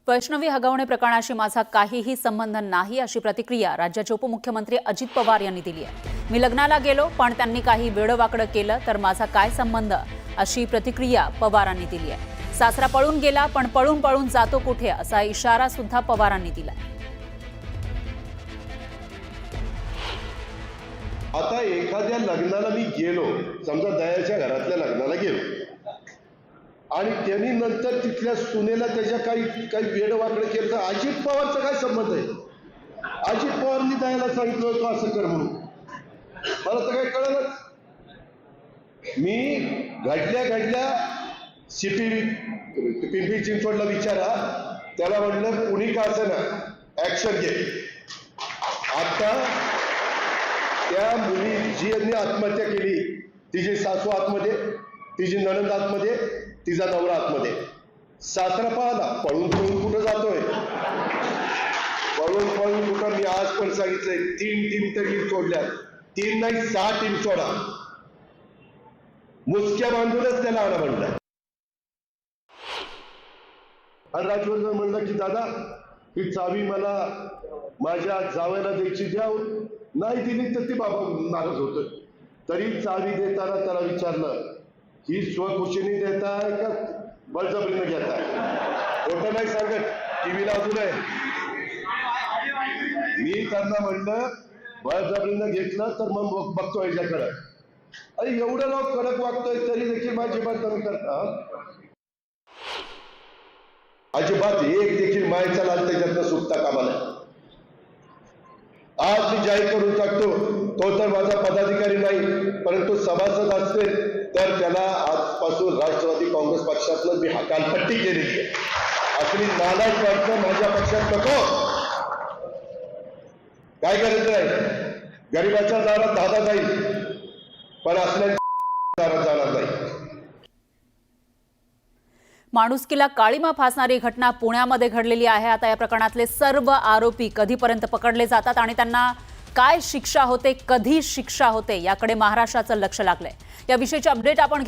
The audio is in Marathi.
वैष्णवी हगवणे प्रकरणाशी माझा काहीही संबंध नाही अशी प्रतिक्रिया राज्याचे उपमुख्यमंत्री अजित पवार यांनी दिली आहे। मी लग्नाला गेलो पण त्यांनी काही वेडवाकडं केलं तर माझा काय संबंध अशी प्रतिक्रिया पवारांनी दिली आहे। सासरा पळून गेला पण पळून पळून जातो कुठे असा इशारा सुद्धा पवारांनी दिला। आता एखाद्या लग्नाला मी गेलो, समजा दयाच्या घरातल्या लग्नाला गेलो आणि त्यांनी नंतर तिथल्या सुनेला त्याच्या काही वेडवाकडं केलं तर अजित पवारचा काय संबंध आहे? अजित पवारनी दयाला सांगितलं होतं असं कर म्हणून, मला तर काही कळलंच। मी घडल्या पिंपरी चिंचवडला विचारा, त्याला म्हटलं कुणी का असं ना ऍक्शन घे। आता त्या मुली जी यांनी आत्महत्या केली, तिची सासू आतमध्ये, तिची नणंद आतमध्ये, तिचा नवरा आतमध्ये, सासरा पाहला पळून पळून कुठं जातोय, पळून पळून कुठं। मी आज पण सांगितलंय 3 टीम तरी सोडल्या, 3 नाही 6 टीम सोडा, मुसक्या बांधूनच त्याला आणा म्हणलं। आणि राजवर्धन म्हणलं की दादा ही चावी मला माझ्या जावयाला द्यायची, द्या। नाही दिली तर ती बाबा नाराज होत, तरी चावी देताना त्याला विचारलं ही स्वखुशीने देताय का बळजबरीने घेताय? खोटं नाही सांगत, टीव्हीला अजून आहे। मी त्यांना म्हणलं बळजबरीने घेतलं तर मग बघतो याच्याकडं। अरे एवढं लोक कडक वागतोय तरी देखील माझी बात कमी करता। अजिबात एक देखील मायचा लाल त्याच्यातनं सुटता कामा नये। आज मी जाहीर करून टाकतो, तो तर माझा पदाधिकारी नाही परंतु सभासद असते तर त्याला आजपासून राष्ट्रवादी काँग्रेस पक्षातलं मी हकालपट्टी केलेली आहे। आपली नालायक वाटतं माझ्या पक्षात नको, काय करायचं नाही। गरिबाच्या दारात धादा जाईल पण असल्या दारात जाणार नाही। माणुसकीला काळीमा फासणारी घटना पुण्यामध्ये घडलेली आहे। आता या प्रकरणातले सर्व आरोपी कधीपर्यंत पकडले जातात आणि त्यांना काय शिक्षा होते, कधी शिक्षा होते याकडे महाराष्ट्राचं लक्ष लागलंय। याविषयीचे अपडेट आपण